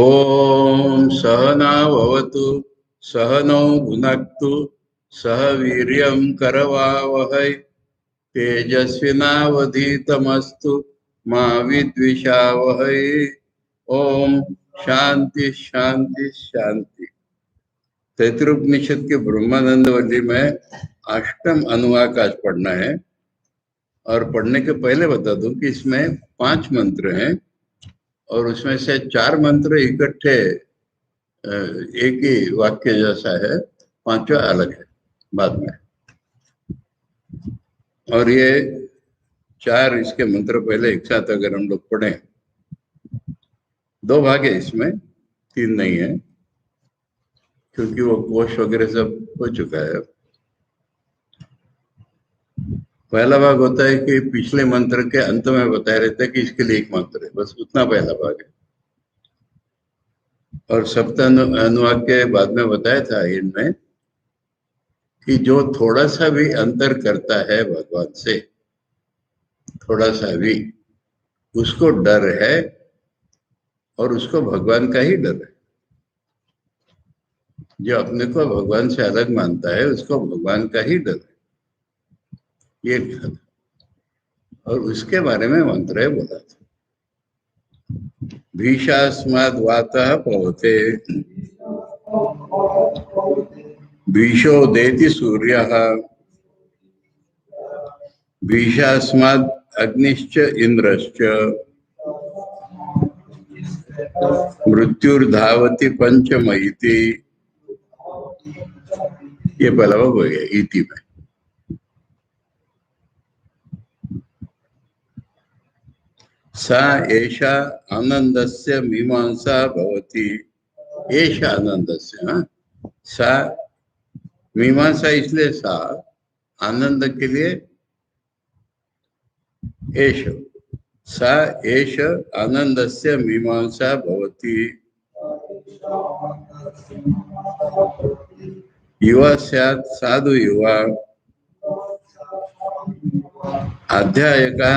ओम सहना भवतु सहनौ भुनक्तु सह वीर्यं करवावहै तेजस्विनावधीतमस्तु मा विद्विषावहै। ओम शांति शांति शांति। तैत्तिरीयोपनिषद के ब्रह्मानंद वल्ली में अष्टम अनुवाक आज पढ़ना है। और पढ़ने के पहले बता दूं कि इसमें 5 मंत्र हैं और उसमें से 4 मंत्र इकट्ठे एक ही वाक्य जैसा है, 5वां अलग है बाद में। और ये 4 इसके मंत्र पहले एक साथ अगर हम लोग पढ़ें, 2 भाग है इसमें, 3 नहीं है, क्योंकि वो कोश वगैरह सब हो चुका है। पहला भाग होता है कि पिछले मंत्र के अंत में बताया रहता है कि इसके लिए एक मंत्र है, बस उतना पहला भाग है। और सप्त अनुवाक के बाद में बताया था इनमें कि जो थोड़ा सा भी अंतर करता है भगवान से, थोड़ा सा भी, उसको डर है और उसको भगवान का ही डर है। जो अपने को भगवान से अलग मानता है उसको भगवान का ही डर है, ये था। और उसके बारे में मंत्र है बोला था, भीषास्माद् वातः पवते भीषोदेति सूर्यः भीषास्माद् अग्निश्च इंद्रश्च मृत्युर्धावति पंचमयिति। ये पहला भाग हो गया इति में। सा एषा आनंदस्य मीमांसा भवति। एषा आनंदस्य, सा मीमांसा इसलिए सा, आनंद के लिए एष, सा एष आनंदस्य मीमांसा भवति। युवा स्यात् साधु युवा अध्यायका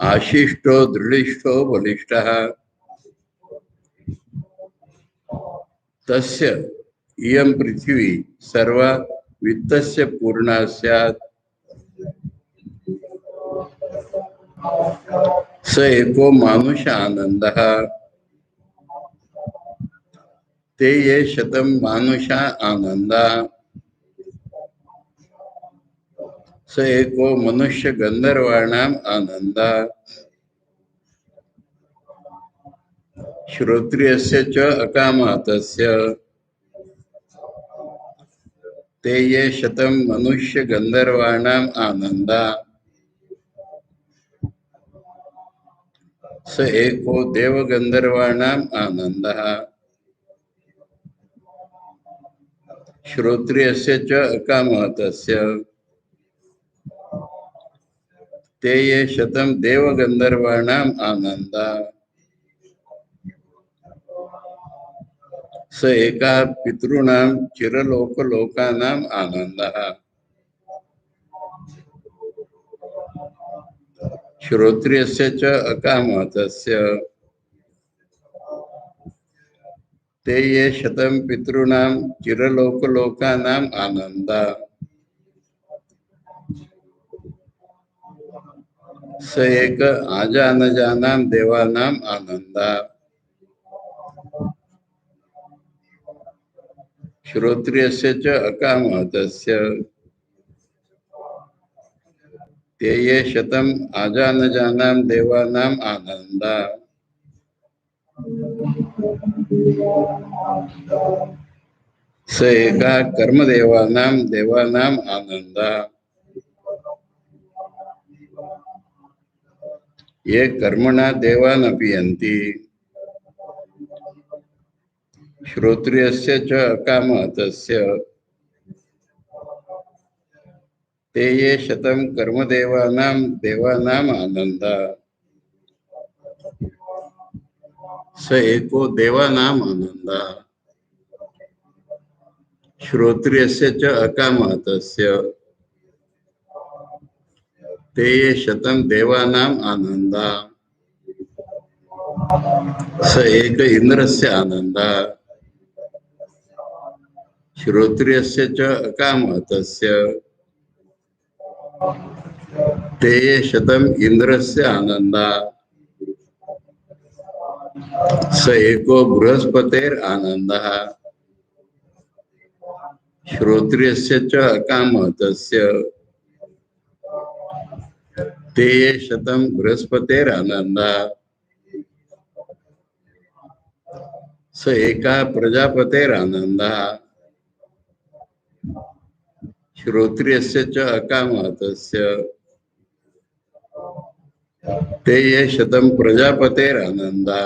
आशिष्टो दृढ़िष्ठो बलिष्ठः तस्य इयं पृथ्वी सर्वा वित्तस्य पूर्णा स्यात् स एको मानुष आनंदः ते ये शतं मानुषा आनंदा स एको मनुष्य गंधर्वाणाम आनंदा श्रोत्रियस्य च अकामातस्य ते ये शतं मनुष्य गंधर्वाणाम आनंदा स एको देवगंधर्वाणाम आनंदः श्रोत्रियस्य च अकामातस्य ते ये शतं देवगंधर्वाणाम आनंदा स एका पितॄणां चिरलोकलोकानां आनंदः श्रोत्रियस्य च अकामातस्य ते ये शतं पितॄणां चिरलोकलोकानां आनंदा स एक आजानजानां देवानां आनंदा श्रोत्रियस्य च अकामातस्य ते ये शतं आजानजानां देवानां आनंदा स एका कर्मदेवानां देवानां आनंदा ये कर्मणा देवान् अपीयन्ति श्रोत्रियस्य च अकामातस्य ते ये शतं कर्मदेवानां देवानाम् आनंदा स एको देवानाम् आनंदा श्रोत्रियस्य च अकामातस्य ते ये शतम देवानाम आनंदा स एक इंद्रस्य आनंदा श्रोत्रियस्य च अकामतस्य ते ये शतम इंद्रस्य आनंदा स एको बृहस्पतेर आनंदा श्रोत्रियस्य च अकामतस्य ते ये शतम बृहस्पतेर आनंदा स एका प्रजापतेर आनंदा श्रोत्रियस्य च अकामतस्य ते ये शतम प्रजापतेर आनंदा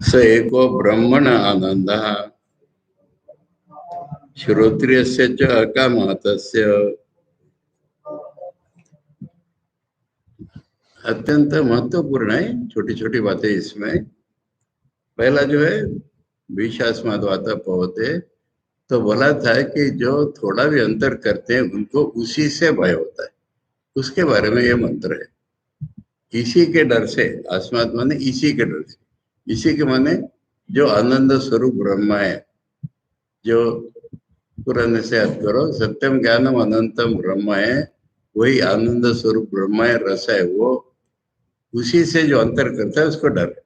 स एको ब्रह्मण आनंदा श्रोत्रियस्य च अकामतस्य। अत्यंत महत्वपूर्ण है छोटी छोटी बातें इसमें। पहला जो है विशास्माद वाता पवते, तो बोला था कि जो थोड़ा भी अंतर करते हैं उनको उसी से भय होता है, उसके बारे में ये मंत्र है। इसी के डर से, अस्मात् माने इसी के डर से, इसी के माने जो आनंद स्वरूप ब्रह्म है, जो पुराने से याद करो, सत्यम ज्ञानम अनंतम ब्रह्म है, वही आनंद स्वरूप ब्रह्म है, रस है, वो उसी से जो अंतर करता है उसको डर है।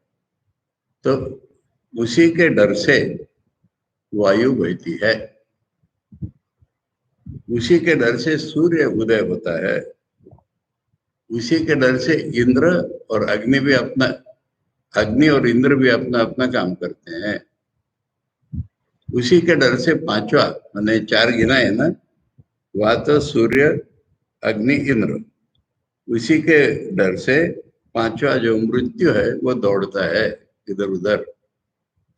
तो उसी के डर से वायु बहती है, उसी के डर से सूर्य उदय होता है, उसी के डर से इंद्र और अग्नि भी अपना, अग्नि और इंद्र भी अपना अपना काम करते हैं। उसी के डर से पांचवा, मैंने चार गिना है ना, वात सूर्य अग्नि इंद्र, उसी के डर से पांचवा जो मृत्यु है वो दौड़ता है इधर उधर।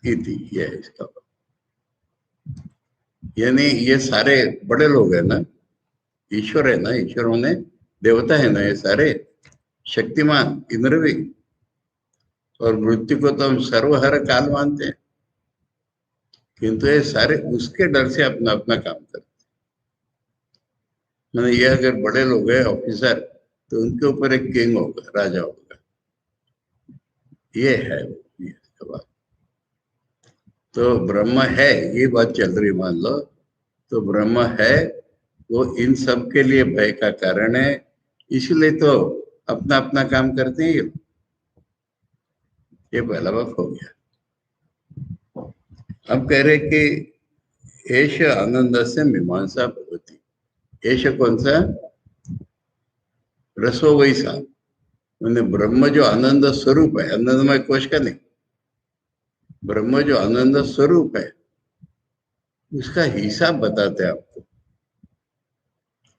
इति ये है इसका, यानी ये सारे बड़े लोग है ना, ईश्वर है ना, ईश्वरों ने देवता है ना, ये सारे शक्तिमान इंद्र भी, और मृत्यु को तो हम सर्वहर काल मानते हैं, किंतु ये सारे उसके डर से अपना अपना काम करते हैं। मैंने ये अगर बड़े लोग हैं ऑफिसर, तो उनके ऊपर एक किंग होगा, राजा होगा, ये है ये बात। तो ब्रह्म है, ये बात चल रही मान लो, तो ब्रह्म है, वो इन सब के लिए भय का कारण है, इसलिए तो अपना अपना काम करते हैं ये पहला बात हो गया। अब कह रहे कि एष आनंद से मीमांसा भवती, एष कौन सा, रसो वैसा, मैंने ब्रह्म जो आनंद स्वरूप है, आनंदमय कोश का नहीं, ब्रह्म जो आनंद स्वरूप है उसका हिसाब बताते हैं आपको।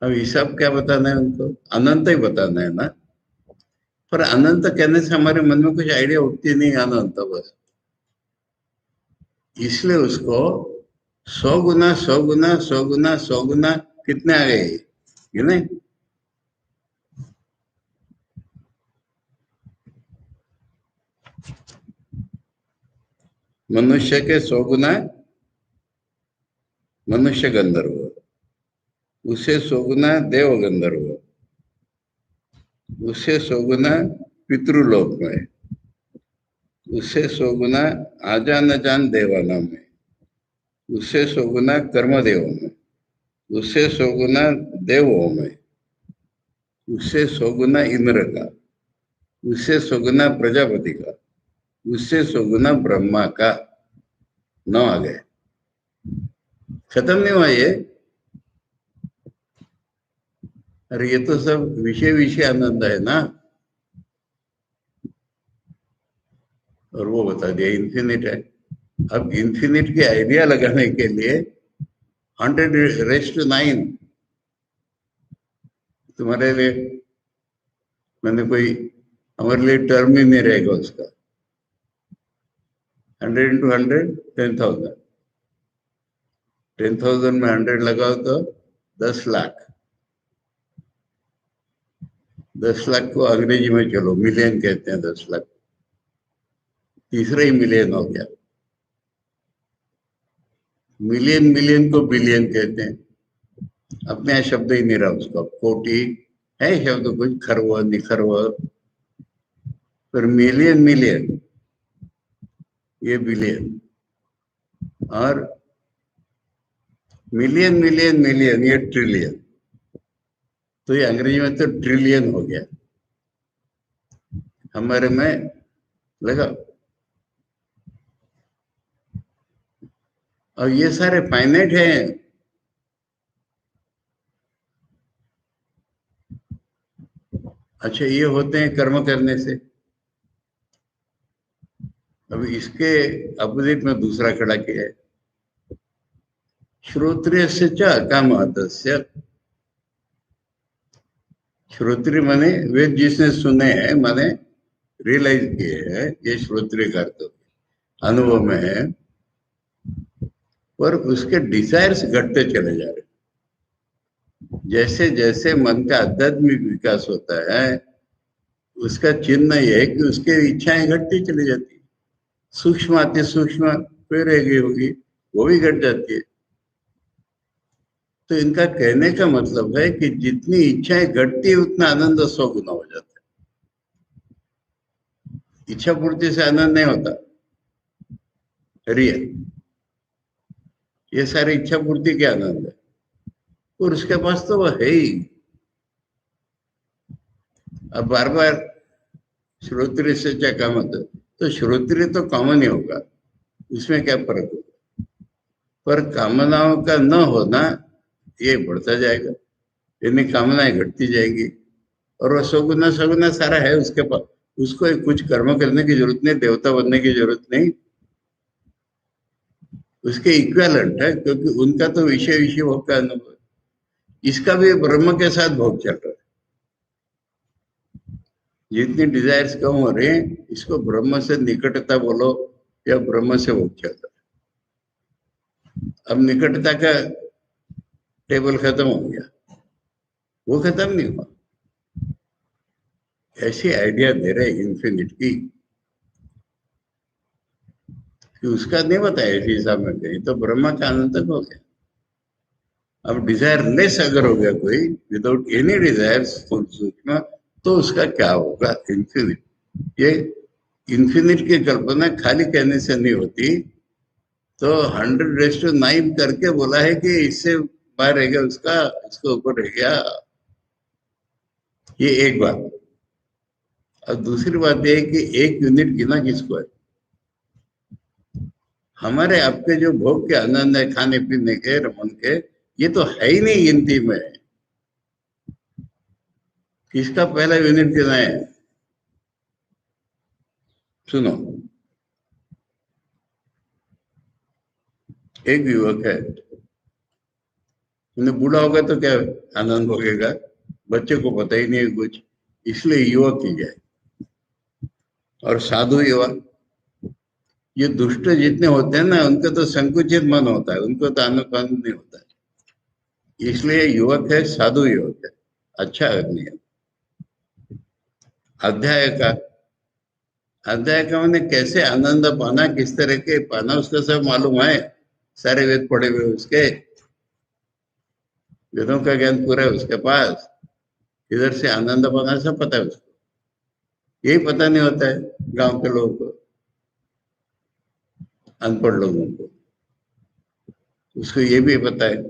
अब हिसाब क्या बताना है उनको, अनंत ही बताना है ना, पर अनंत कहने से हमारे मन में कुछ आइडिया उठती नहीं, अनंत बस, इसलिए उसको 100 गुना 100 गुना 100 गुना 100 गुना कितने आ गए ये नहीं, मनुष्य के 100 गुना मनुष्य गंधर्व, उससे 100 गुना देव गंधर्व, उससे 100 गुना पितृलोक में, उससे 100 गुना आजान जान देवाना में, उससे 100 गुना कर्मदेव में, उससे 100 गुना देवों में, उससे 100 गुना इंद्र का, उससे 100 गुना प्रजापति का, उससे 100 गुना ब्रह्मा का, 9 आ गए। खत्म नहीं हुआ ये, अरे ये तो सब विषय विषय आनंद है ना, और वो बता दिया इन्फिनिट है। अब इन्फिनिट की आइडिया लगाने के लिए 100⁻⁹ तुम्हारे लिए, मैंने कोई, हमारे लिए टर्म ही नहीं रहेगा उसका। 100 इंटू 100 10,000, 10,000 में 100 लगाओ तो 10 लाख, 10 लाख को अंग्रेजी में चलो मिलियन कहते हैं, 10 लाख तीसरा ही मिलियन हो गया, मिलियन मिलियन को बिलियन कहते हैं, अपने यहाँ शब्द ही नहीं रहा उसका, कोटि है शब्द कुछ, खरव निखरव, फिर मिलियन मिलियन, ये बिलियन, और मिलियन मिलियन मिलियन ये ट्रिलियन, तो ये अंग्रेजी में तो ट्रिलियन हो गया, हमारे में लगा। और ये सारे फाइनाइट हैं। अच्छा, ये होते हैं कर्म करने से। अब इसके अपोजिट में दूसरा खड़ा किया है, श्रोत्रिय से च अकामहतस्य। श्रोत्रिय माने वेद जिसने सुने हैं, माने रियलाइज किए हैं, ये श्रोत्रिय का अर्थ अनुभव में है, पर उसके डिजायर्स घटते चले जा रहे। जैसे जैसे मन का आध्यात्मिक विकास होता है, उसका चिन्ह यह है कि उसके इच्छाएं घटती चली जाती है, सूक्ष्म अति सूक्ष्म फिर रह गई होगी, वो भी घट जाती है। तो इनका कहने का मतलब है कि जितनी इच्छाएं घटती है उतना आनंद 100 गुना हो जाता है। इच्छा पूर्ति से आनंद नहीं होता, रियल ये सारी इच्छा पूर्ति के आनंद है, और उसके पास तो वह है ही। अब बार बार श्रोत्रिय से क्या काम होता है, तो श्रोत्रिय तो कॉमन ही होगा, इसमें क्या फर्क होगा, पर कामनाओं का न होना ये बढ़ता जाएगा, यानी कामनाएं घटती जाएगी, और वह सगुना सगुना सारा है उसके पास, उसको कुछ कर्म करने की जरूरत नहीं, देवता बनने की जरूरत नहीं, उसके इक्विवेलेंट है, क्योंकि उनका तो विषय विषय भोग का अनुभव है, इसका भी ब्रह्म के साथ भोग चल रहा है। जितनी डिजायर्स कम हो रही हैं, इसको ब्रह्म से निकटता बोलो या ब्रह्म से भोग चल रहा है। अब निकटता का टेबल खत्म हो गया, वो खत्म नहीं हुआ, ऐसी आइडिया दे रहे इन्फिनिट की कि उसका नहीं बताया इस हिसाब में कहीं, तो ब्रह्मा का आनंद तक हो गया। अब डिजायर लेस अगर हो गया कोई, विदाउट एनी डिजायर सूक्ष्म, तो उसका क्या होगा, इन्फिनिट। ये इन्फिनिट की कल्पना खाली कहने से नहीं होती, तो 100:9 करके बोला है कि इससे बाहर रह गया उसका, इसके ऊपर रह गया, ये एक बात। और दूसरी बात यह है कि एक यूनिट गिना किसको है, हमारे आपके जो भोग के आनंद है, खाने पीने के, रमन के, ये तो है ही नहीं गिनती में। किसका पहला यूनिट गिना है, सुनो। एक युवक है, उन्हें बूढ़ा होगा तो क्या आनंद होगा, बच्चे को पता ही नहीं कुछ, इसलिए युवक ही जाए। और साधु युवा, ये दुष्ट जितने होते हैं ना, उनका तो संकुचित मन होता है, उनको तो आनंद नहीं होता है, इसलिए युवक है, साधु युवक है, अच्छा आदमी है। अध्याय का, अध्याय का मैंने कैसे आनंद पाना, किस तरह के पाना, उसका सब मालूम है, सारे वेद पढ़े हुए उसके, वेदों का ज्ञान पूरा है उसके पास, इधर से आनंद पाना सब पता है उसको, यही पता नहीं होता है गांव के लोगों को, अनपढ़ लोगों को, उसको ये भी पता है।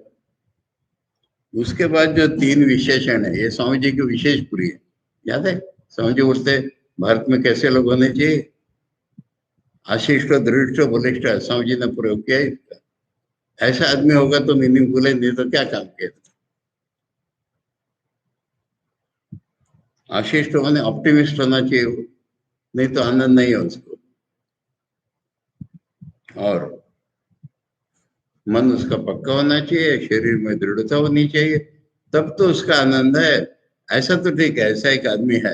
उसके बाद जो 3 विशेषण है, ये स्वामी जी की विशेष पूरी है, याद है स्वामी जी बोलते भारत में कैसे लोग होने चाहिए, आशिष्ट दृढ़ बलिष्ठ, स्वामी जी ने प्रयोग किया इसका। ऐसा आदमी होगा तो मीनिंगफुल है, नहीं तो क्या काम किया। आशिष्ट माने ऑप्टिमिस्ट होना चाहिए वो, नहीं तो आनंद नहीं है उसको। और मन उसका पक्का होना चाहिए, शरीर में दृढ़ता होनी चाहिए, तब तो उसका आनंद है। ऐसा तो ठीक है, ऐसा एक आदमी है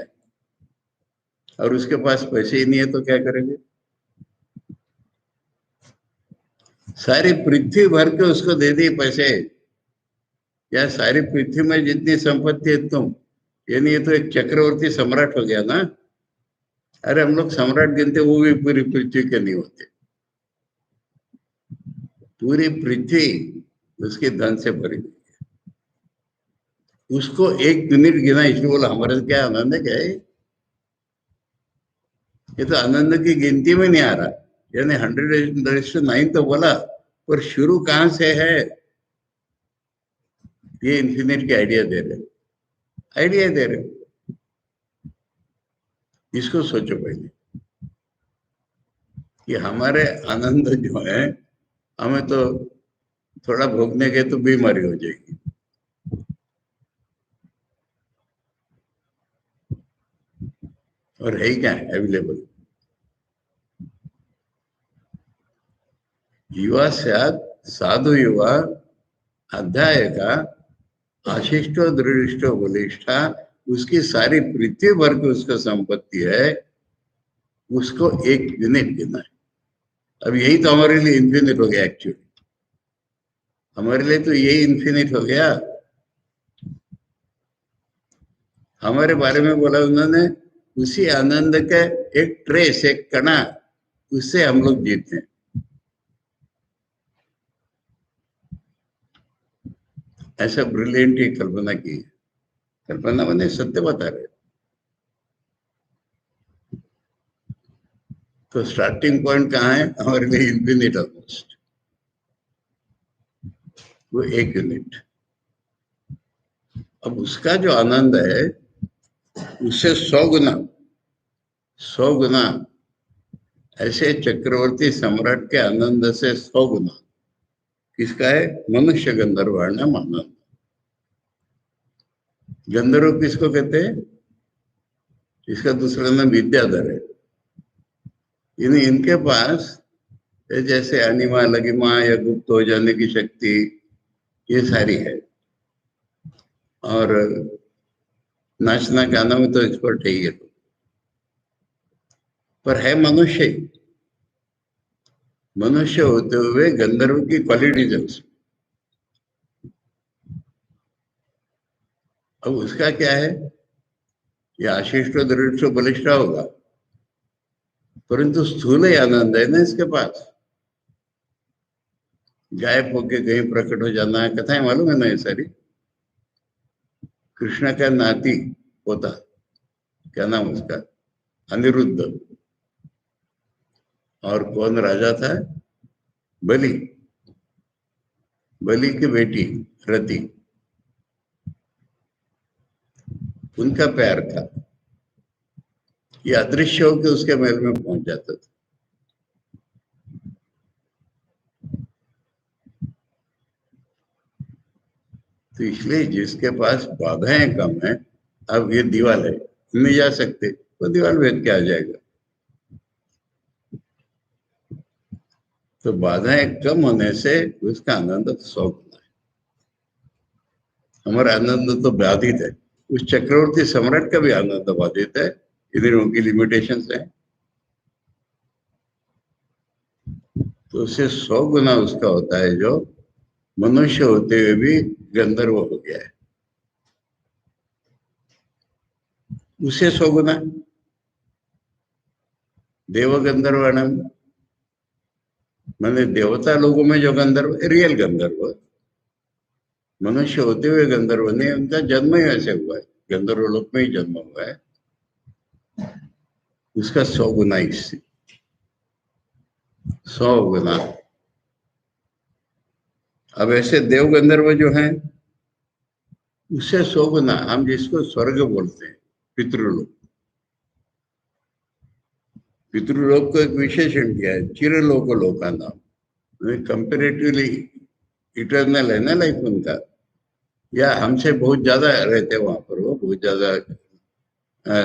और उसके पास पैसे ही नहीं है तो क्या करेंगे, सारी पृथ्वी भर के उसको दे दी पैसे, या सारी पृथ्वी में जितनी संपत्ति है तुम, यानी ये तो एक चक्रवर्ती सम्राट हो गया ना। अरे हम लोग सम्राट गिनते, वो भी पूरी पृथ्वी के नहीं होते, पूरी पृथ्वी उसके धन से भरी हुई है। उसको 1 मिनट गिना, इसलिए बोला हमारे क्या आनंद है क्या है? ये तो आनंद की गिनती में नहीं आ रहा। यानी 100:9 तो बोला, पर शुरू कहाँ से है? ये इन्फिनिट की आइडिया दे रहे, आइडिया दे रहे। इसको सोचो पहले कि हमारे आनंद जो है, हमें तो थोड़ा भोगने के तो बीमारी हो जाएगी। और है ही क्या अवेलेबल? युवा स्यात् साधु युवा अध्याय का आशिष्टो दृढ़िष्टो बलिष्ठा, उसकी सारी पृथ्वी भर की उसका संपत्ति है, उसको 1 मिनट देना है। अब यही तो हमारे लिए इन्फिनिट हो गया एक्चुअली। हमारे लिए तो यही इन्फिनिट हो गया। हमारे बारे में बोला उन्होंने, उसी आनंद के एक ट्रेस, एक कणा, उससे हम लोग जीते हैं। ऐसा ब्रिलियंट ही कल्पना की है। कल्पना मैंने सत्य बता रहे। तो स्टार्टिंग पॉइंट कहाँ है हमारे लिए? इन्फिनिट ऑलमोस्ट, वो 1 यूनिट। अब उसका जो आनंद है, उससे 100 गुना, 100 गुना ऐसे चक्रवर्ती सम्राट के आनंद से 100 गुना किसका है? मनुष्य गंधर्वाणाम आनंद। गंधर्व किसको कहते हैं? इसका दूसरा नाम विद्याधर है। इनके पास जैसे अनिमा लगिमा या गुप्त हो जाने की शक्ति, ये सारी है। और नाचना गाना में तो एक्सपर्ट है ही है। पर है मनुष्य ही। मनुष्य होते हुए गंधर्व की क्वालिटीज है उसमें। अब उसका क्या है? ये आशिष्ट दृष्ट बलिष्ठ होगा, परंतु स्थूल ही आनंद है ना इसके पास। गायब होके कहीं प्रकट हो जाना है, कथाएं मालूम है ना ये सारी। कृष्ण का नाती होता, क्या नाम उसका? अनिरुद्ध। और कौन राजा था? बलि। बलि की बेटी रति, उनका प्यार था। ये अदृश्य होकर उसके महल में पहुंच जाता था। तो इसलिए जिसके पास बाधाएं कम है, अब ये दीवार है, नहीं जा सकते, तो दीवार भेद के आ जाएगा। तो बाधाएं कम होने से उसका आनंद 100 गुना है। हमारा आनंद तो बाधित है। उस चक्रवर्ती सम्राट का भी आनंद बाधित है, इधर उनकी लिमिटेशन है। तो उससे 100 गुना उसका होता है, जो मनुष्य होते हुए भी गंधर्व हो गया है, उसे 100 गुना। देव गंधर्वणम, मैंने देवता लोगों में जो गंधर्व, रियल गंधर्व, मनुष्य होते हुए गंधर्व नहीं, उनका जन्म ही ऐसे हुआ है, गंधर्व लोक में ही जन्म हुआ है, उसका 100 गुना इससे, 100 गुना। अब ऐसे देव गंधर्व जो हैं, उससे 100 गुना, हम जिसको स्वर्ग बोलते हैं, पितृलोक। पितृलोक को एक विशेषण दिया है, चिरलोक लोका नाम। कंपेरेटिवली इटर्नल है ना लाइफ उनका, या हमसे बहुत ज्यादा रहते हैं वहां पर, वो बहुत ज्यादा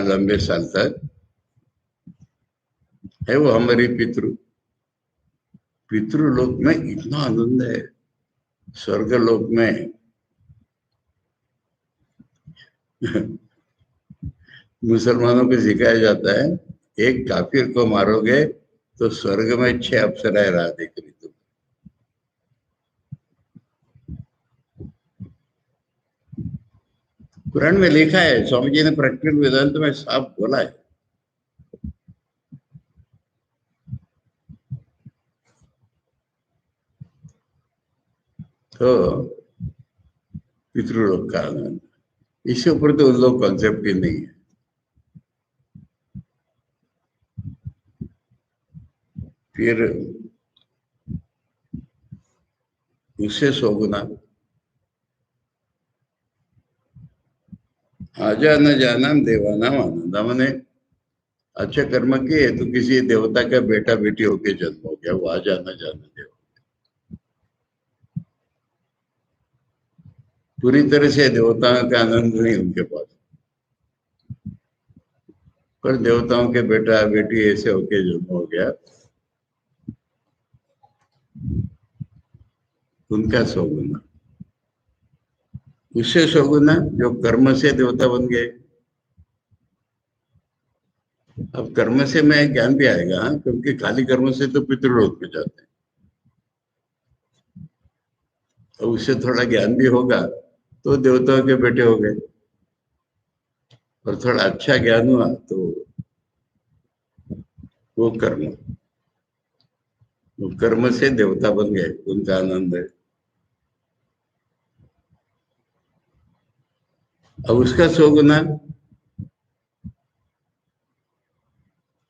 लंबे साल तक है वो हमारी पितृ। पितृलोक में इतना आनंद है, स्वर्गलोक में मुसलमानों को सिखाया जाता है, एक काफिर को मारोगे तो स्वर्ग में 6 अप्सराएं राह देख रही तुम। कुरान में लिखा है, स्वामी जी ने प्रैक्टिकल वेदांत में साफ बोला है। तो पितृलोक का आनंद, इससे ऊपर तो उन लोग कॉन्सेप्ट ही नहीं है। फिर उससे 100 गुना आजा न जाना देवाना आनंदा, मैंने अच्छे कर्म किए तो किसी देवता का बेटा बेटी होके जन्म हो गया, वो आजा न जाना देव। पूरी तरह से देवताओं का आनंद नहीं उनके पास, पर देवताओं के बेटा बेटी ऐसे होके जन्म हो गया, उनका 100 गुना। उससे 100 गुना जो कर्म से देवता बन गए। अब कर्म से में ज्ञान भी आएगा, हाँ, क्योंकि खाली कर्म से तो पितृलोक में जाते हैं, तो उससे थोड़ा ज्ञान भी होगा तो देवताओं के बेटे हो गए, और थोड़ा अच्छा ज्ञान हुआ तो वो कर्म, वो कर्म से देवता बन गए, उनका आनंद है। अब उसका 100 गुना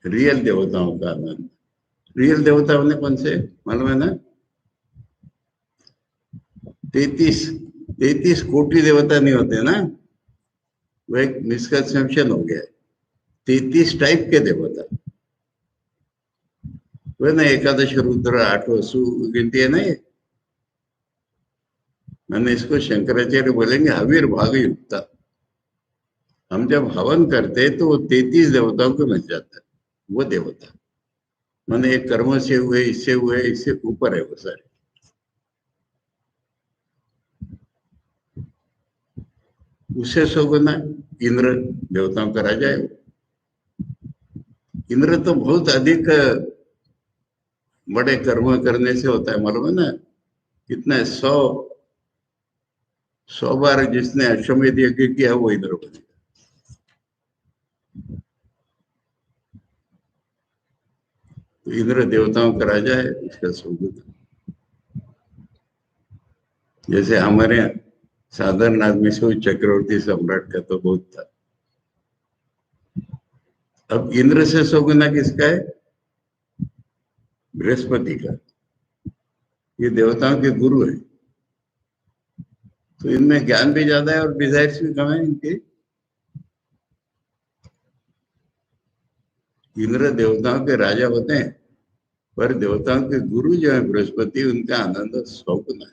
रियल देवताओं का आनंद। रियल देवता होने कौन से मालूम है ना? 33 कोटि देवता नहीं होते ना, वो एक मिसकंसेप्शन हो गया है। 33 टाइप के देवता, वो ना एकादश रुद्र 8 वसु गिनती है ना ये। मैंने इसको शंकराचार्य बोलेंगे हवीर भाग युक्ता। हम जब हवन करते हैं तो वो 33 देवताओं को मिल जाता है, वो देवता मैंने एक कर्म से हुए, इससे ऊपर है वो सारे। उससे 100 गुना इंद्र देवताओं का राजा है। इंद्र तो बहुत अधिक बड़े कर्म करने से होता है, मालूम है ना? कितना है? 100 बार जिसने अश्वमेध यज्ञ किया वो इंद्र बनेगा। तो इंद्र देवताओं का राजा है, उसका 100 गुना। जैसे हमारे यहाँ साधारण आदमी से चक्रवर्ती सम्राट का तो बहुत था। अब इंद्र से 100 गुना किसका है? बृहस्पति का। ये देवताओं के गुरु है, तो इनमें ज्ञान भी ज्यादा है और डिजायर्स भी कम है इनके। इंद्र देवताओं के राजा होते हैं, पर देवताओं के गुरु जो है बृहस्पति, उनका आनंद 100 गुना है।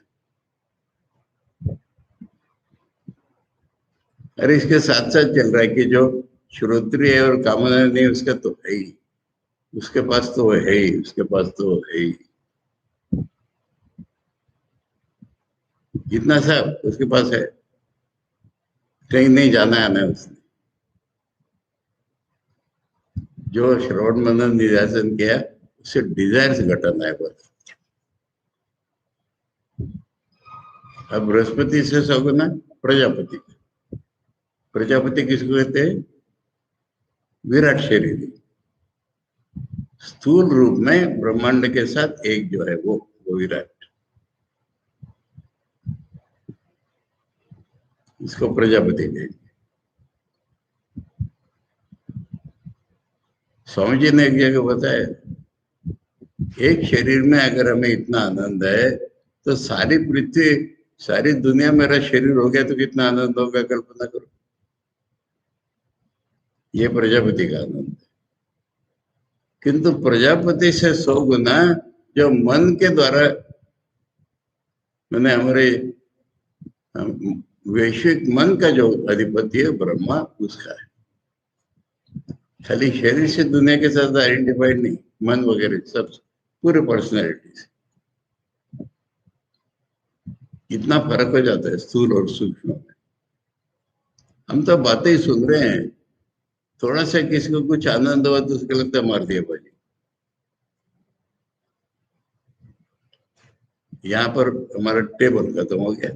अरे इसके साथ साथ चल रहा है कि जो श्रोत्रिय है और कामना नहीं उसका तो है ही, उसके पास तो है ही, उसके पास तो है ही, जितना सा उसके पास है। कहीं नहीं जाना है ना उसने, जो श्रवण मनन निध्यासन किया उससे डिजायर्स घटाना है बस। अब बृहस्पति से 100 गुना प्रजापति। प्रजापति किसको कहते हैं? विराट शरीर, स्थूल रूप में ब्रह्मांड के साथ एक जो है वो विराट, इसको प्रजापति कहते हैं। स्वामी जी ने एक जगह बताया, एक शरीर में अगर हमें इतना आनंद है तो सारी पृथ्वी, सारी दुनिया मेरा शरीर हो गया तो कितना आनंद होगा, कल्पना करो। ये प्रजापति का आनंद है। किंतु प्रजापति से 100 गुना जो मन के द्वारा, मैंने हमारे वैश्विक मन का जो अधिपति है ब्रह्मा, उसका है। खाली शरीर से दुनिया के साथ आइडेंटिफाइड नहीं, मन वगैरह सब पूरे पर्सनैलिटी से। इतना फर्क हो जाता है स्थूल और सूक्ष्म में। हम तो बातें ही सुन रहे हैं, थोड़ा सा किसी को कुछ आनंद हुआ तो उसको लगता है मार दिया भाई। यहाँ पर हमारा टेबल खत्म हो गया,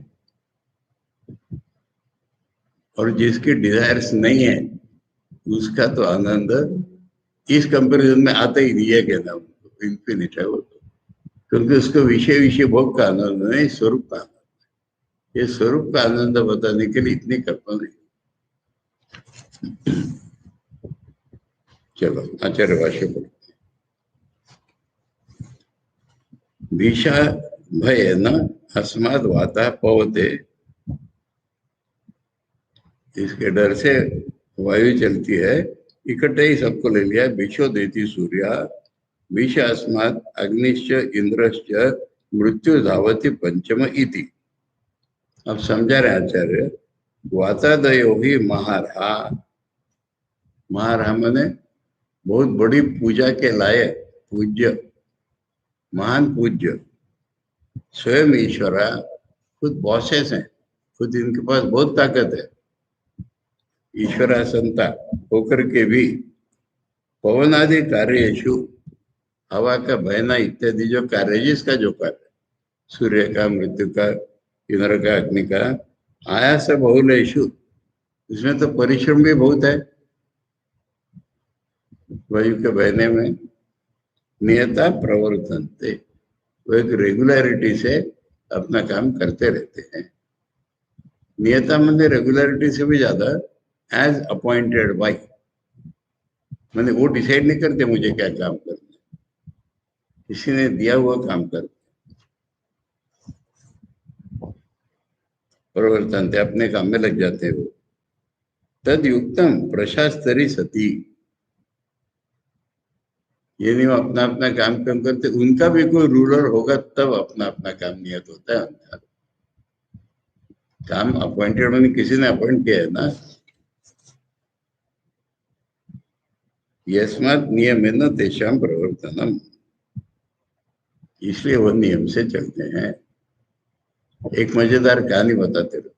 और जिसकी डिजायर्स नहीं है उसका तो आनंद इस कंपैरिजन में आता ही नहीं है, कहना उनको इन्फिनिट है वो तो, क्योंकि उसको विषय विषय भोग का आनंद नहीं, स्वरूप का आनंद। ये स्वरूप का आनंद बताने के लिए इतनी कल्पना नहीं। चलो आचार्य भाष्य पर। भीषा भय न अस्माद वाता पवते, इसके डर से वायु चलती है, इकट्ठे ही सबको ले लिया। भीषो देती सूर्या भीष अस्माद अग्निश्च इंद्रश्च मृत्यु धावती पंचम इति। अब समझा रहे आचार्य, वातादयो ही महारहा, महारहा माने बहुत बड़ी पूजा के लायक, पूज्य, महान पूज्य, स्वयं ईश्वरा, खुद बॉसेस हैं, खुद इनके पास बहुत ताकत है, ईश्वरा संता होकर के भी पवनादि कार्येषु, हवा का बहना इत्यादि जो कार्य, जिसका जो कार्य, सूर्य का, मृत्यु का, इंद्र का, अग्नि का, आयास बहुलेषु, इसमें तो परिश्रम भी बहुत है वायु के बहने में। नियता प्रवर्तनते, वो एक रेगुलरिटी से अपना काम करते रहते हैं। नियता मैंने रेगुलरिटी से भी ज्यादा एज अपॉइंटेड बाय, मैंने वो डिसाइड नहीं करते मुझे क्या काम करना है, किसी ने दिया हुआ काम करते, प्रवर्तनते, अपने काम में लग जाते हैं वो। तद युक्तम प्रशास्तरी सती, ये नहीं वो अपना अपना काम कम करते, उनका भी कोई रूलर होगा तब अपना अपना काम नियत होता है उनका काम। अपॉइंटेड मैंने किसी ने अपॉइंट किया है ना, यस्मात् नियमेन तेषां प्रवर्तनम, इसलिए वो नियम से चलते हैं। एक मजेदार कहानी बताते रहो।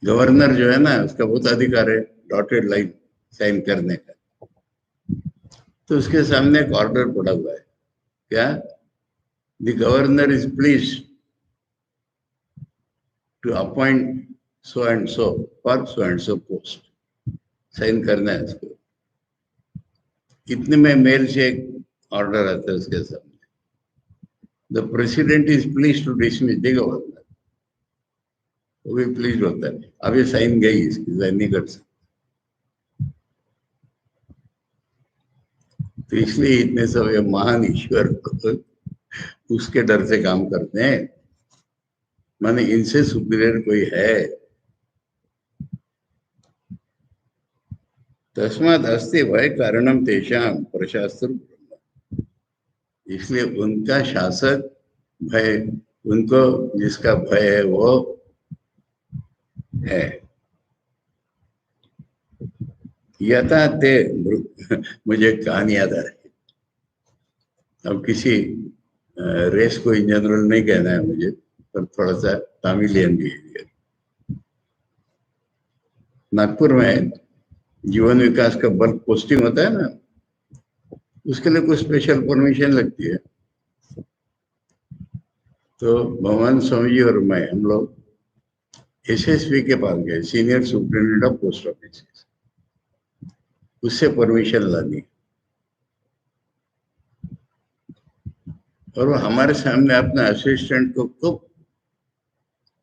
गवर्नर जो है ना, उसका बहुत अधिकार है डॉटेड लाइन साइन करने का, तो उसके सामने एक ऑर्डर पड़ा हुआ है, क्या, the governor is please to appoint so and so for so and so post, sign करना है उसको। इतने में मेल से एक ऑर्डर आता है उसके सामने, the president is please to dismiss the governor, वो भी प्लीज होता है, अब ये साइन गई, इसकी साइन नहीं कर सकते। तो इसलिए इतने सब ये महान ईश्वर उसके डर से काम करते हैं, माने इनसे सुपीरियर कोई है। तस्मात् अस्ति भय कारणम तेषाम प्रशास्त्र, इसलिए उनका शासक भय, उनको जिसका भय है वो है। यथा ते, मुझे कहानी याद आ रही, अब किसी रेस को इन जनरल नहीं कहना है मुझे, पर थोड़ा सा तामिलियन बिहेवियर। नागपुर में जीवन विकास का बल्क पोस्टिंग होता है ना, उसके लिए कुछ स्पेशल परमिशन लगती है। तो भगवान स्वामी जी और मैं, हम लोग एसएसपी के पास गए, senior superintendent of post office, उससे परमिशन लानी, और वो हमारे सामने अपने असिस्टेंट को खूब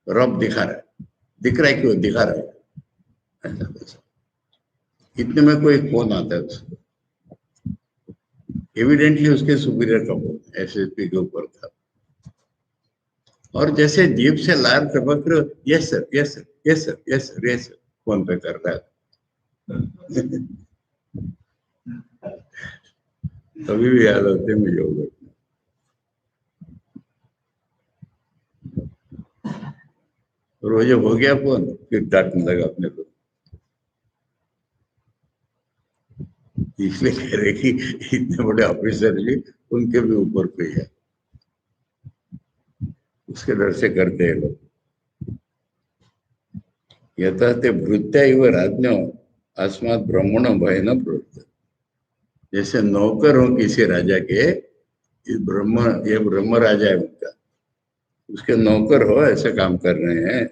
रब दिखा रहा है, दिख रहा है कि वो दिखा रहा है ऐसा वैसा। इतने में कोई फोन आता है उसको, एविडेंटली उसके सुपीरियर का फोन एसएसपी के ऊपर था, और जैसे जीप से लार टपक रहे, yes sir, yes sir, yes sir, yes sir, yes sir, phone पे कर रहा है। अभी भी याद होते मुझे वो घटना। और वो जब हो गया फोन, फिर डांटने लगा अपने को, इसलिए कह रहे कि इतने बड़े ऑफिसर जी, उनके भी ऊपर कोई है, उसके डर से करते हैं लोग। यथा ते भृत्या इव राज्ञो अस्मात् ब्रह्मणो भय न प्रवृत्त, जैसे नौकर हो किसी राजा के, ये ब्रह्म राजा है उनका, उसके नौकर हो, ऐसा काम कर रहे हैं।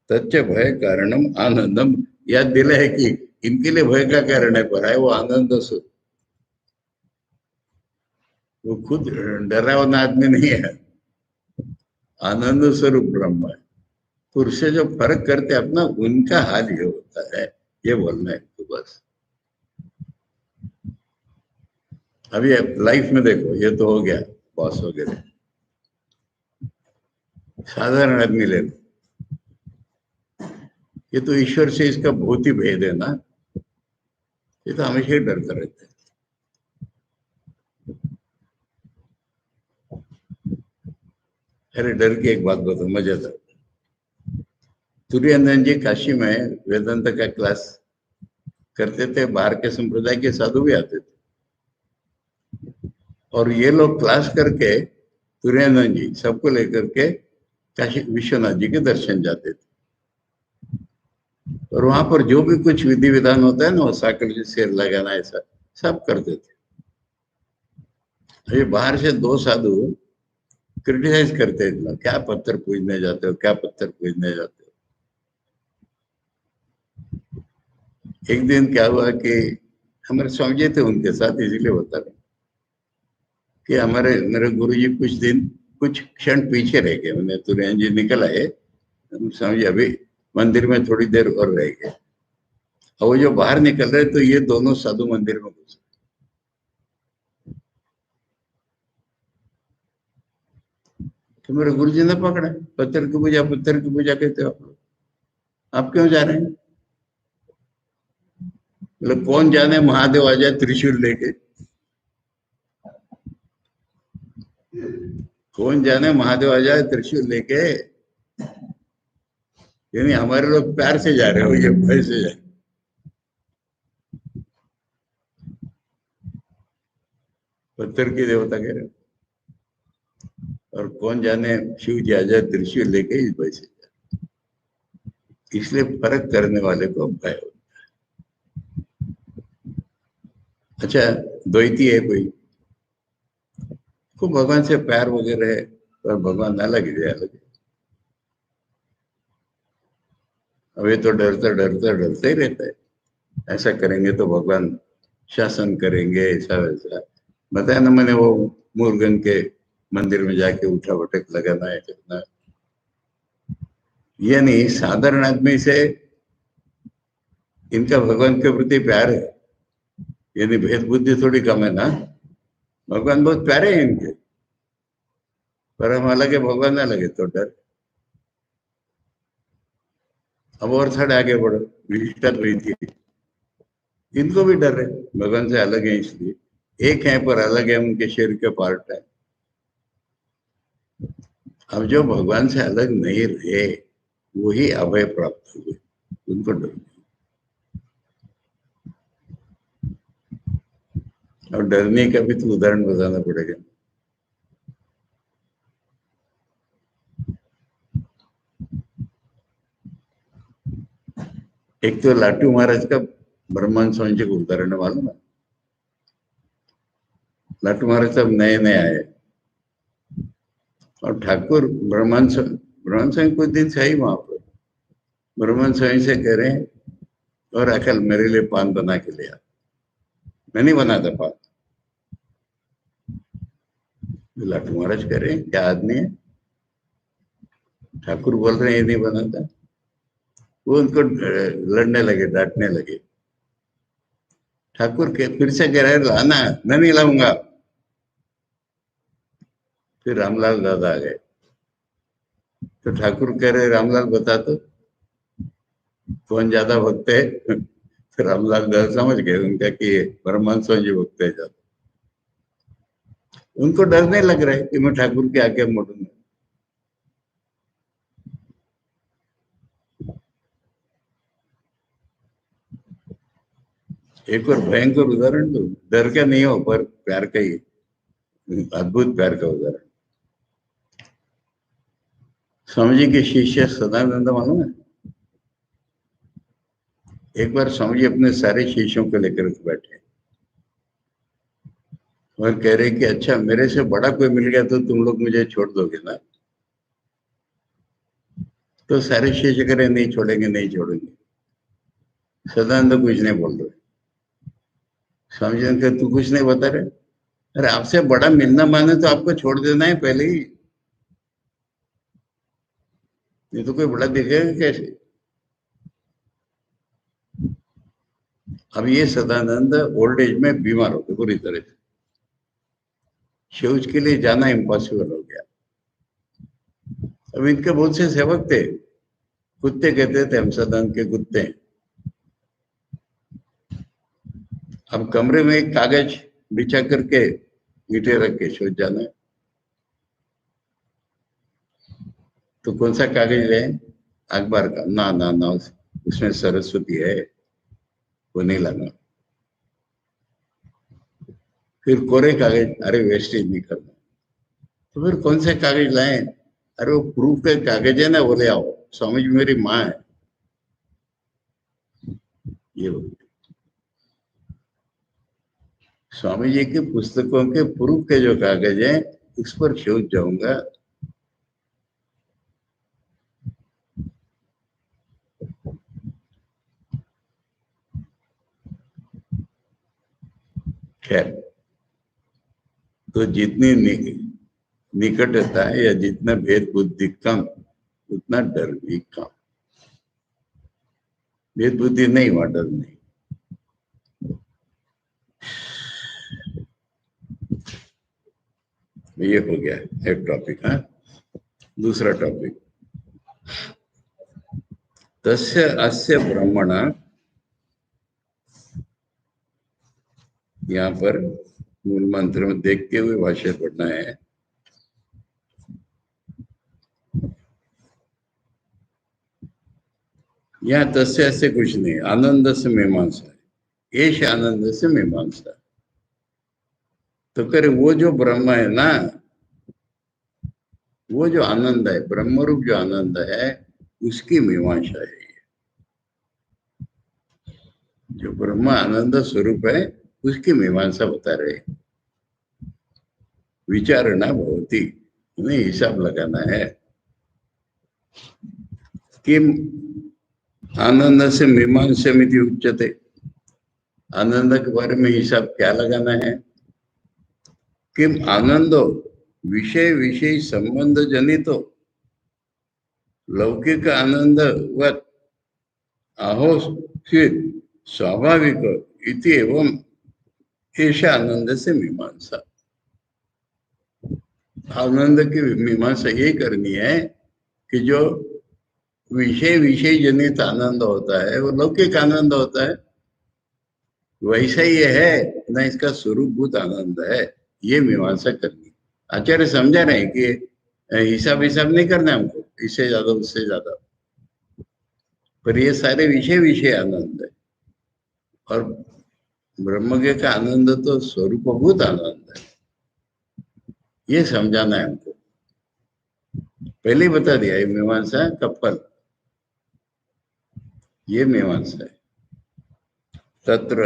तच्च भय कारणम आनंदम, याद दिला है कि इनके लिए भय का कारण है, पर है वो आनंद सुख, वो खुद डरावना आदमी नहीं है, आनंद स्वरूप ब्रह्म है। पुरुष से जो फर्क करते हैं अपना, उनका हाल ये होता है, ये बोलना है तो बस। अभी लाइफ में देखो, ये तो हो गया बॉस वगैरह, साधारण आदमी ले लो, ये तो ईश्वर से इसका बहुत ही भेद है ना, ये तो हमेशा ही डरता रहता है। अरे डर की एक बात बताओ, मजेदार। तुरानंद जी काशी में वेदांत का क्लास करते थे, बाहर के संप्रदाय के साधु भी आते थे, और ये लोग क्लास करके तुरानंद जी सबको लेकर के काशी विश्वनाथ जी के दर्शन जाते थे। और वहां पर जो भी कुछ विधि विधान होता है ना, वो साकल से सिर लगाना, ऐसा सब करते थे। ये बाहर से दो साधु क्रिटिसाइज करते हैं, क्या पत्थर पूजने जाते हो, क्या पत्थर पूजने जाते हो। एक दिन क्या हुआ कि हमारे स्वामी जी थे उनके साथ, इसीलिए बता रहे कि हमारे मेरे गुरु जी कुछ दिन, कुछ क्षण पीछे रह गए। उन्हें तुरान जी निकल आए, स्वामी जी अभी मंदिर में थोड़ी देर और रह गए। और वो जो बाहर निकल रहे तो ये दोनों साधु मंदिर में घुस, तो मेरे गुरु जी ने पकड़ा, पत्थर की पूजा, पत्थर की पूजा कहते हो आप लोग, आप क्यों जा रहे हैं? मतलब कौन जाने महादेव आ जाए त्रिशूल लेके, कौन जाने महादेव आ जाए त्रिशूल लेके। यानी हमारे लोग प्यार से जा रहे हो, ये भय से जा रहे, पत्थर की देवता कह रहे हो, और कौन जाने शिव जी आ जाए त्रिशूल लेके, इस भय से जा रहे। इसलिए फर्क करने वाले को भय हो। अच्छा, द्वैती है कोई, को भगवान से प्यार वगैरह है, और भगवान अलग है, अलग है। अब ये तो डरता डरता डरता ही रहता है, ऐसा करेंगे तो भगवान शासन करेंगे, ऐसा वैसा। बताया ना मैंने, वो मुर्गन के मंदिर में जाके उठा भटक लगाना है, करना। ये नहीं, साधारण आदमी से इनका भगवान के प्रति प्यार है, यानी भेद बुद्धि थोड़ी कम है ना। भगवान बहुत प्यारे हैं इनके, पर हम अलग है, भगवान अलग है, तो डर। अब और थोड़ा आगे बढ़ो, विशिष्टा द्वैती, इनको भी डर है, भगवान से अलग है इसलिए। एक है पर अलग है, उनके शरीर के पार्ट है। अब जो भगवान से अलग नहीं रहे, वही अभय प्राप्त हुए, उनको डर नहीं। और डरने का भी तो उदाहरण बताना पड़ेगा। एक तो लाटू महाराज का ब्रह्मांड स्वामी जी को उदाहरण है, मालूम है? लाटू महाराज सब नए नए आए, और ठाकुर ब्रह्मांड स्वामी कुछ दिन से ही वहां पर, ब्रह्मांड स्वामी से कह रहे हैं, और अकल मेरे लिए पान बना के ले आ। मैं नहीं बनाता पान। लाटू महाराज कह रहे हैं, क्या आदमी है, ठाकुर बोल रहे हैं ये नहीं बनाता। वो उनको लड़ने लगे, डांटने लगे। ठाकुर के फिर से कह रहे, लाना, मैं नहीं लाऊंगा। फिर रामलाल दादा आ गए, तो ठाकुर कह रहे, रामलाल बता तो कौन ज्यादा भक्त है। तो रामलाल दादा समझ गए उनका कि परमांश जी भक्त है ज्यादा। उनको डर नहीं लग रहा है कि मैं ठाकुर के आगे मोड़ूंगा। एक और भयंकर उदाहरण दो, डर का नहीं हो पर प्यार का ही, अद्भुत प्यार का उदाहरण। स्वामी जी के शिष्य सदानंद मालूम है? एक बार स्वामी जी अपने सारे शिष्यों को लेकर बैठे, और कह रहे कि अच्छा, मेरे से बड़ा कोई मिल गया तो तुम लोग मुझे छोड़ दोगे ना? तो सारे शिष्य कह रहे, नहीं छोड़ेंगे, नहीं छोड़ेंगे। सदानंद कुछ नहीं बोल रहे। स्वामी जी ने कहा, तू कुछ नहीं बता रहे? अरे आपसे बड़ा मिलना माने तो आपको छोड़ देना है पहले ही। नहीं तो कोई बड़ा दिखेगा कैसे। अब ये सदानंद ओल्ड एज में बीमार हो गए पूरी तरह से, शौच के लिए जाना इम्पॉसिबल हो गया। अब इनके बहुत से सेवक थे, कुत्ते कहते थे हम सदानंद के कुत्ते। अब कमरे में एक कागज बिछा करके ईंटें रख के शौच जाना है, तो कौन सा कागज ले, अखबार का, ना ना ना उसमें सरस्वती है, वो नहीं लाना। फिर कोरे कागज, अरे वेस्टेज नहीं करना। तो फिर कौन से कागज लाए, अरे वो प्रूफ के कागज है ना, वो ले आओ, स्वामी जी मेरी माँ है। ये स्वामी जी की पुस्तकों के प्रूफ के जो कागज हैं उस पर शोध जाऊंगा। खैर, तो जितनी निकटता है या जितना भेद बुद्धि कम, उतना डर भी कम। भेद बुद्धि नहीं, वहां डर नहीं। ये हो गया एक टॉपिक। हाँ, दूसरा टॉपिक, तस्य अस्य ब्रह्मण, यहाँ पर मूल मंत्र में देखते हुए भाष्य पढ़ना है। यहाँ तस्य अस्य कुछ नहीं, आनंद से मीमांसा है, एश आनंद से मीमांसा। तो करे वो जो ब्रह्म है ना, वो जो आनंद है, ब्रह्म रूप जो आनंद है, उसकी मीमांसा है। जो ब्रह्म आनंद स्वरूप है उसकी मीमांसा बता रहे। विचारणा भवति, उन्हें हिसाब लगाना है कि आनंद से मीमांसा मिति उच्यते, आनंद के बारे में हिसाब क्या लगाना है। किम आनंदो विषय विषय संबंध जनितो लौकिक आनंद वत आहो स्वाभाविक इति एवं ऐसा आनंद से मीमांसा। आनंद की मीमांसा ये करनी है कि जो विषय विषय जनित आनंद होता है वो लौकिक आनंद होता है, वैसा ही है ना, इसका स्वरूपभूत आनंद है, ये मीमांसा करनी। आचार्य समझा रहे कि हिसाब हिसाब नहीं करना हमको, इससे ज्यादा उससे ज्यादा, पर ये सारे विषय विषय आनंद है, और ब्रह्म का आनंद तो स्वरूपभूत आनंद है, ये समझाना है हमको। पहले ही बता दिया, ये मीमांसा का फल, ये मीमांसा है। तत्र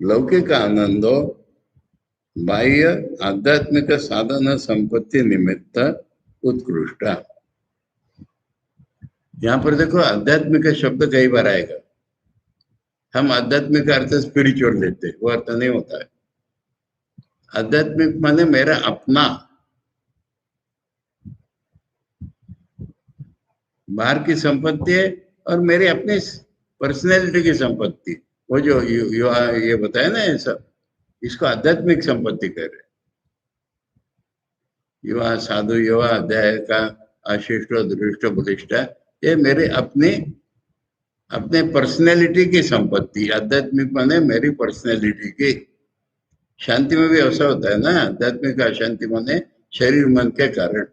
लौकिक आनंदो बाह्य आध्यात्मिक साधन संपत्ति निमित्त उत्कृष्ट। यहाँ पर देखो, आध्यात्मिक शब्द कई बार आएगा। हम आध्यात्मिक अर्थ स्पिरिचुअल लेते, वो अर्थ नहीं होता है। आध्यात्मिक माने मेरा अपना, बाहर की संपत्ति है और मेरे अपने पर्सनैलिटी की संपत्ति। वो जो ये बताया ना, ये सब, इसको आध्यात्मिक संपत्ति कह रहे। युवा साधु, युवा अध्याय का अशिष्ट दृष्ट बलिष्ठ, ये मेरे अपने अपने पर्सनैलिटी की संपत्ति। आध्यात्मिक माने मेरी पर्सनैलिटी की। शांति में भी ऐसा होता है ना, आध्यात्मिक अशांति माने शरीर मन के कारण।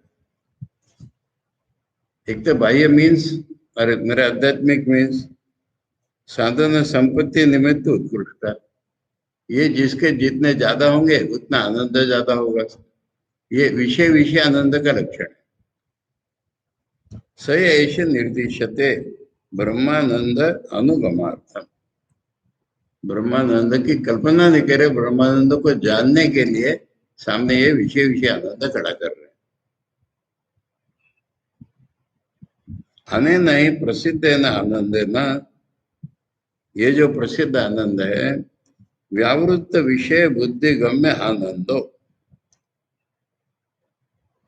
एक तो बाह्य मीन्स, और मेरा आध्यात्मिक मीन्स साधन संपत्ति निमित्त उत्कृष्ट। ये जिसके जितने ज्यादा होंगे उतना आनंद ज्यादा होगा। ये विषय विषय आनंद का लक्षण है। स ऐसे निर्दिशते ब्रह्मानंद अनुगमार्थम। ब्रह्मानंद की कल्पना नहीं करे, ब्रह्मानंद को जानने के लिए सामने ये विषय विषय आनंद खड़ा कर रहे हैं। अनेन ही प्रसिद्ध है ना आनंद है ना, ये जो प्रसिद्ध आनंद है, व्यावृत्त विषय बुद्धि गम्य आनंदो,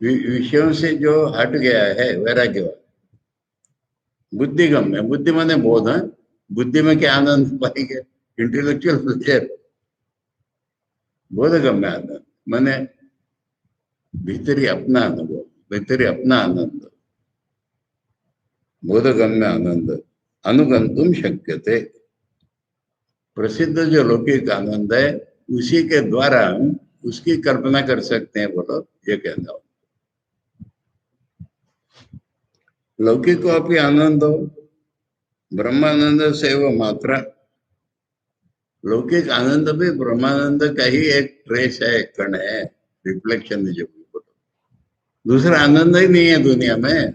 विषयों से जो हट गया है, वैराग्य, बुद्धिगम्य, बुद्धि माने बोध है। बुद्धि में क्या आनंद पाएंगे? Intellectual pleasure. बोधगम्य आनंद माने भीतरी अपना अनुभव, भीतरी अपना आनंद, बोधगम्य आनंद अनुगंतुम शक्यते। प्रसिद्ध जो लौकिक आनंद है उसी के द्वारा हम उसकी कल्पना कर सकते हैं, बोलो, ये कहना हो। लौकिक को अपनी आनंद हो, ब्रह्मानंद से वो मात्रा। लौकिक आनंद भी ब्रह्मानंद का ही एक ट्रेस है, कण है, रिफ्लेक्शन है जो भी बोलो। दूसरा आनंद ही नहीं है दुनिया में।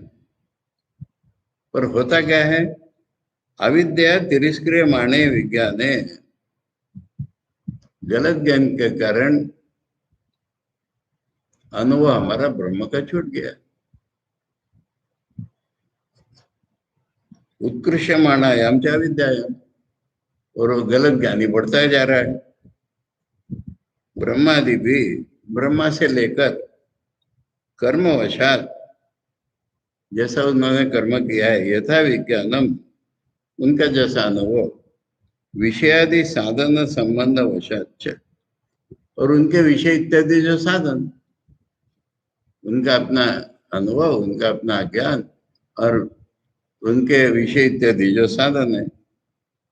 पर होता क्या है? अविद्या तिरस्क्रिय माने विज्ञाने, गलत ज्ञान के कारण अनुभव हमारा ब्रह्म का छूट गया। उत्कृष्ट मानायाम च अविद्यायाम, और वो गलत ज्ञानी बढ़ता जा रहा है। ब्रह्मादि भी ब्रह्मा से लेकर कर्मवशात जैसा उन्होंने कर्म किया है, यथा विज्ञानम, उनका जैसा अनुभव, विषयादि साधन संबंध वशात, और उनके विषय इत्यादि जो साधन, उनका अपना अनुभव, उनका अपना ज्ञान, और उनके विषय इत्यादि जो साधन है,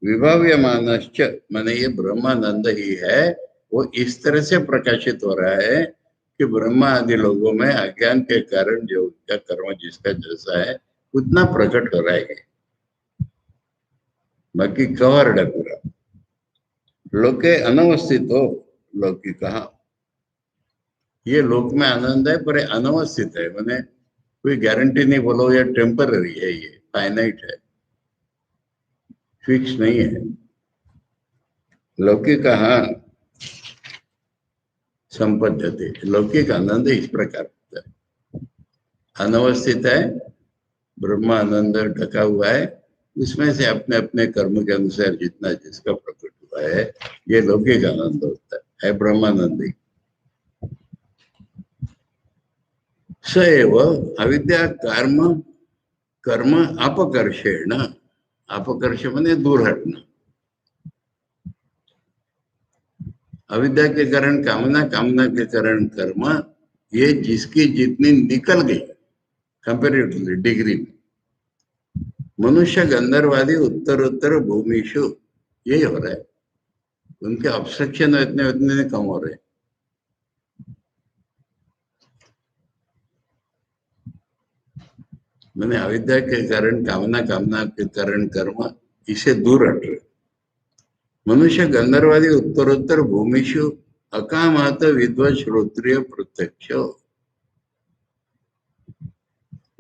विभाव्य मानश्च, माने ये ब्रह्मानंद ही है। वो इस तरह से प्रकाशित हो रहा है कि ब्रह्मा आदि लोगों में अज्ञान के कारण जो उनका कर्म जिसका जैसा है उतना प्रकट हो रहा है। बाकी कवर्ड है पूरा। लोके अनवस्थित हो, लोकी कहा, ये लोक में आनंद है पर अनवस्थित है, माने कोई गारंटी नहीं, बोलो ये टेम्पररी है, ये फाइनाइट है, फिक्स नहीं है। लौकिक संपद्यते, लौकिक आनंद इस प्रकार होता है, अनवस्थित है, ब्रह्मानंद ढका हुआ है, उसमें से अपने अपने कर्म के अनुसार जितना जिसका प्रकट हुआ है, ये लौकिक आनंद होता है ब्रह्मानंद ही। सएव अविद्या कर्म कर्म अपकर्षेण, अपकर्ष माने दूर हटना, अविद्या के कारण कामना, कामना के कारण कर्म, ये जिसकी जितनी निकल गई कंपेरेटिवली डिग्री में, मनुष्य गंधर्वादी उत्तरोत्तर भूमिशु, यही हो रहा है। उनके ऑब्स्ट्रक्शन इतने उतने कम हो रहे। मैंने अविद्या के कारण कामना, कामना के कारण कर्म, इसे दूर हट रहे। मनुष्य गंधर्वादी उत्तरोत्तर भूमिशु अकामात विद्वत श्रोत्रिय प्रत्यक्ष,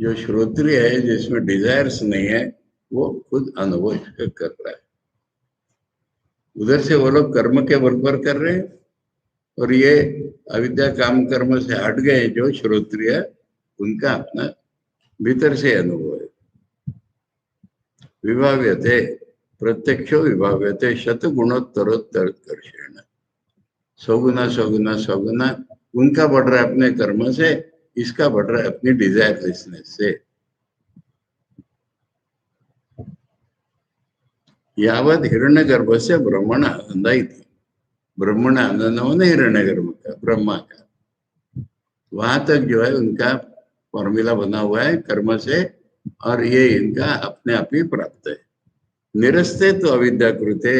जो श्रोत्रिय है जिसमें डिजायर्स नहीं है, वो खुद अनुभव कर रहा है। उधर से वो लोग कर्म के बल पर कर रहे हैं, और ये अविद्या काम कर्म से हट गए जो श्रोत्रिय, उनका अपना भीतर से अनुभव है। विभाव्यते प्रत्यक्षो विभाव्यते शत गुणोत्तरोत्तर कर्षेण, सौगुना सौगुना सौगुना उनका बढ़ रहा है अपने कर्म से, इसका बढ़ रहा है अपनी डिजायरलेसनेस से। यावत हिरण्यगर्भ से ब्रह्मण आनंद ही थी, ब्रह्मण आनंद होने हिरण्यगर्भ का, ब्रह्मा का, वहां तक जो है उनका फॉर्मूला बना हुआ है कर्म से, और ये इनका अपने आप ही प्राप्त है। निरस्ते तो अविद्याकृते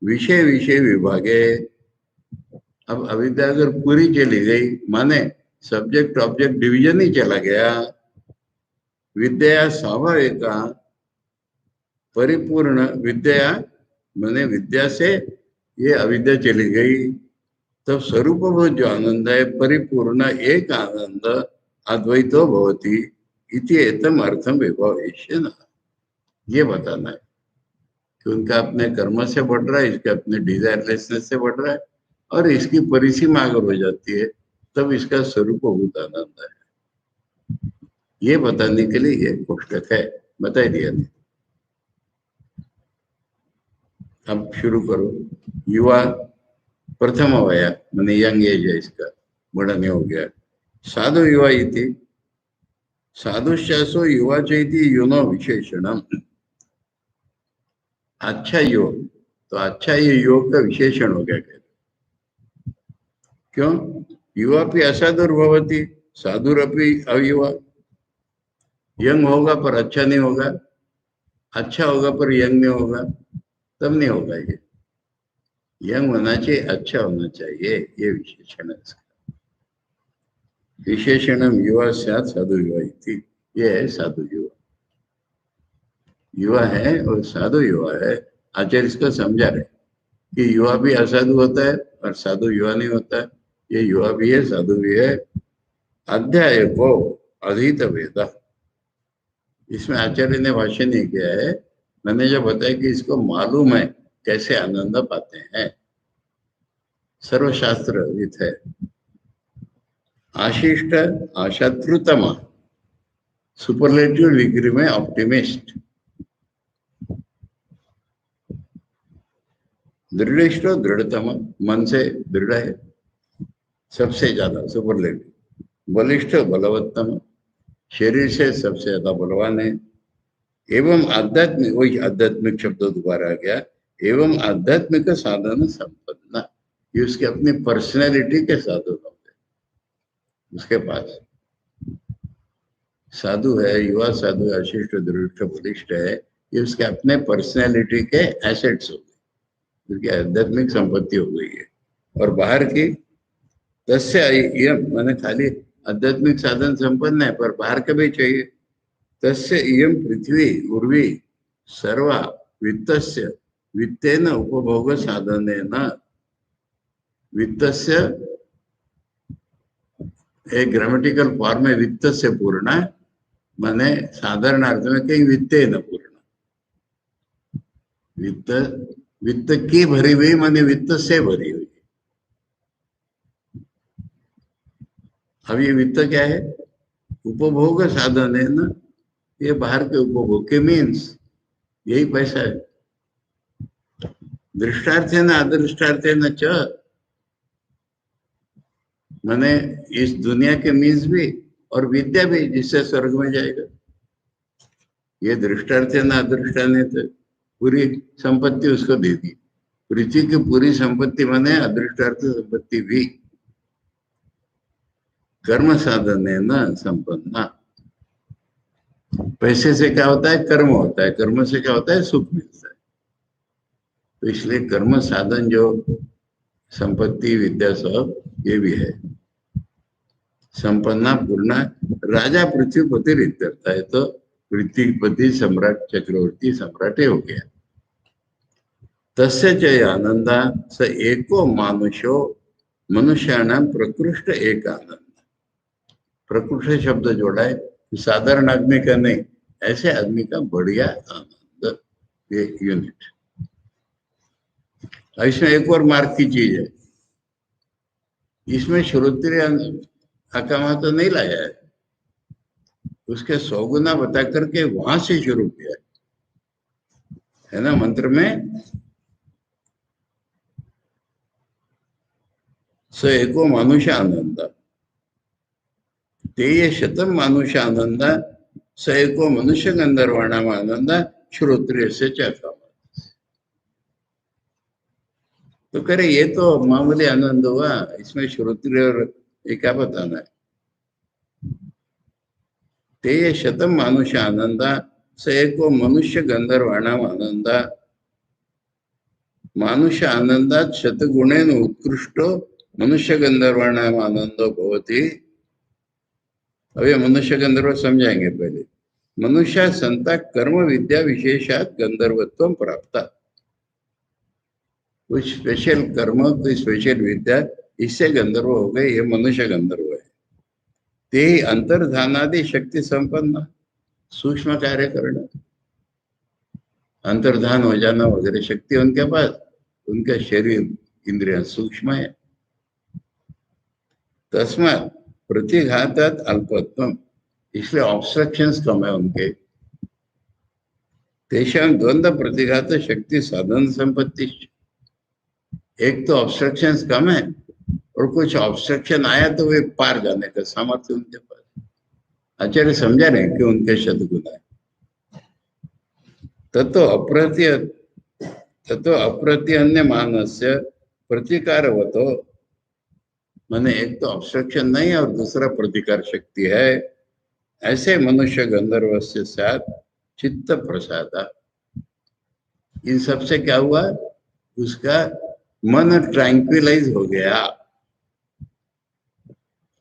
विषय विषय विभागे, अब अविद्या अगर पूरी चली गई, माने सब्जेक्ट ऑब्जेक्ट डिवीजन ही चला गया, विद्या स्वाभाविक परिपूर्ण, विद्या माने विद्या से ये अविद्या चली गई, तब स्वरूपभूत जो आनंद है परिपूर्ण एक आनंद अद्वैतो भवति इति एतम अर्थम विभावेशन, ये बताना है कि उनका अपने कर्म से बढ़ रहा है, इसके अपने डिजायरलेसनेस से बढ़ रहा है, और इसकी परिसीमा अगर हो जाती है तब इसका स्वरूपभूत आनंद है। ये बताने के लिए ये पुस्तक है, बता दिया नहीं। अब शुरू करो। युवा प्रथम वया मैंने यंग एज है इसका, बड़ा नहीं हो गया। साधु युवा इति साधुश्चासो युवा चैति युनो विशेषणम। अच्छा योग, तो अच्छा ये योग का विशेषण हो गया। क्यों? युवा भी असाधुर्भवती साधुरपि अयुवा। यंग होगा पर अच्छा नहीं होगा, अच्छा होगा पर यंग नहीं होगा, तब नहीं होगा ये। यंग होना चाहिए, अच्छा होना चाहिए, ये विशेषण है इसका। विशेषणम युवा स्यात् साधु युवा इति। ये है साधु युवा। युवा है और साधु युवा है। आचार्य इसको समझा रहे कि युवा भी असाधु होता है और साधु युवा नहीं होता है। ये युवा भी है, साधु भी है। अध्याय को अधीत वेद, इसमें आचार्य ने भाष्य नहीं किया है। मैंने जो बताया कि इसको मालूम है कैसे आनंद पाते हैं, सर्वशास्त्र विद है। आशिष्ट आशत्रुतम, सुपरलेटिव डिग्री में ऑप्टिमिस्ट। दृढ़िष्ठ दृढ़तम, मन से दृढ़ है सबसे ज्यादा, सुपरलेटिव। बलिष्ठ बलवत्तम, शरीर से सबसे ज्यादा बलवान है। एवं आध्यात्मिक, वही आध्यात्मिक शब्द दोबारा आ गया। एवं आध्यात्मिक साधन संपन्न, ये उसके अपनी पर्सनैलिटी के साधन होते हैं। उसके पास साधु है, युवा साधु, अशिष्ट दृष्ट बलिष्ठ है, ये उसके अपने पर्सनैलिटी के एसेट्स हो गए, उसकी आध्यात्मिक संपत्ति हो गई है। और बाहर की तस्य इयम, मैंने खाली आध्यात्मिक साधन संपन्न है पर बाहर का भी चाहिए। तस्य इयम पृथ्वी उर्वी सर्वा वित्तस्य, वित्तेन उपभोग साधनेन। वित्तस्य एक ग्रामेटिकल फॉर्म है वित्त से पूर्ण, माने साधारण अर्थ में कहीं वित्तेन पूर्ण। वित्त, वित्त की भरी हुई माने वित्त से भरी हुई। अब ये वित्त क्या है? उपभोग साधन है ना, ये बाहर के उपभोग के मीन्स, यही पैसा है। दृष्टार्थ है ना, अदृष्टार्थ है न च, माने इस दुनिया के मीन्स भी और विद्या भी, जिससे स्वर्ग में जाएगा। ये दृष्टार्थ है ना, अदृष्टार्थ है, पूरी संपत्ति उसको दे दी। पृथ्वी की पूरी संपत्ति माने अदृष्टार्थ संपत्ति भी। कर्म साधन है ना संपन्ना। पैसे से क्या होता है? कर्म होता है, कर्म से क्या होता है? सुख मिलता है। तो इसलिए कर्म साधन जो संपत्ति विद्या सब ये भी है। संपन्ना पूर्णा राजा पृथ्वीपति रित्यर्थ है, तो पृथ्वीपति सम्राट चक्रवर्ती सम्राट हो गया। तस्य च आनंदा स एको मानुषो, मनुष्याणाम प्रकृष्ट एक आनंद। प्रकृष्ट शब्द जोड़ा है, साधारण आदमी का नहीं, ऐसे आदमी का बढ़िया आनंद, ये यूनिट। इसमें एक और मार्क की चीज है, इसमें श्रोत्रिय अकामा तो नहीं लाया है, उसके 100 गुना बता करके वहां से शुरू किया है ना। मंत्र में स एको मानुष आनंद, ते ये शतम मानुष आनंद, स एको मनुष्य गंधर्वाणाम आनंद, श्रोत्रिय से चाहता। तो करे ये तो मामूली आनंद हुआ, इसमें श्रोत्रिय और ये क्या बताना है? ते ये शतम मानुष आनंद, स एको मनुष्य गंधर्वाणाम आनंद। मानुष आनंदात शतगुणेन उत्कृष्टो मनुष्य गंधर्वाणाम आनंदो भवति। अब ये मनुष्य गंधर्व समझाएंगे पहले। मनुष्य संता कर्म विद्या विशेषात गंधर्वत्व प्राप्त, कुछ स्पेशल कर्म, कोई स्पेशल विद्या, इससे गंधर्व हो गए, ये मनुष्य गंधर्व है। ते अंतर्धानादि शक्ति संपन्न, सूक्ष्म कार्य करना, अंतर्धान हो जाना वगैरह शक्ति उनके पास, उनका शरीर इंद्रिया सूक्ष्म है। तस्मात् प्रतिघातात अल्पत्वम, इसलिए ऑब्स्ट्रक्शंस कम है उनके। तेषां द्वंद्व प्रतिघात शक्ति साधन संपत्ति, एक तो ऑब्स्ट्रक्शंस कम है और कुछ ऑब्स्ट्रक्शन आया तो वे पार जाने का सामर्थ्य उनके पास। आचार्य समझा रहे कि उनके शतगुण है। तत्व अप्रत्यन्य मानस्य प्रतिकारवतो, माने एक तो ऑब्स्ट्रक्शन नहीं और दूसरा प्रतिकार शक्ति है, ऐसे मनुष्य गंधर्व से साथ चित्त प्रसादा। इन सब से क्या हुआ, उसका मन ट्रैंक्विलाइज हो गया,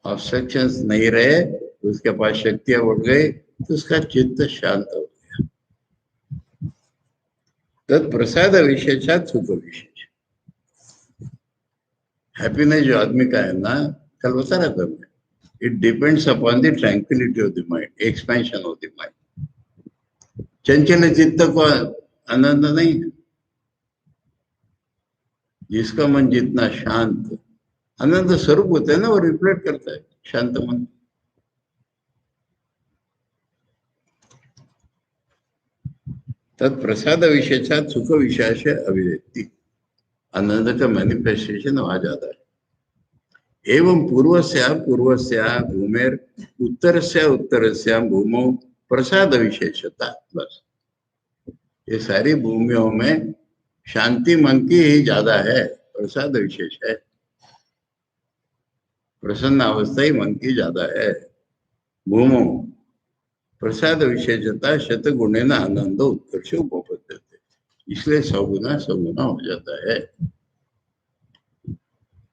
ऑब्स्ट्रक्शंस नहीं रहे, उसके पास शक्तियां बढ़ गई, तो उसका चित्त शांत हो गया। तत्प्रसाद विशेषात सुख विशेष। हैप्पीनेस जो आदमी का है ना, कल बता रहा था मैं, it depends upon the tranquillity of the mind, expansion of the mind. चंचल चित्त को आनंद नहीं है। जिसका मन जितना शांत, आनंद स्वरूप होता है ना, वो रिफ्लेक्ट करता है शांत मन। तत्प्रसाद विशेषात सुख विशेष अभिव्यक्ति, आनंद का मैनिफेस्टेशन वहां जाता है। एवं पूर्वस्या भूमेर उत्तरस्या भूमौ प्रसाद विशेषता। बस ये सारी भूमियों में शांति मन की ही ज्यादा है, प्रसाद विशेष है, प्रसन्न अवस्था ही मन की ज्यादा है। भूमो प्रसाद विशेषता शतगुणे न आनंद उत्कर्ष उपपद्यते, इसलिए सगुना हो जाता है।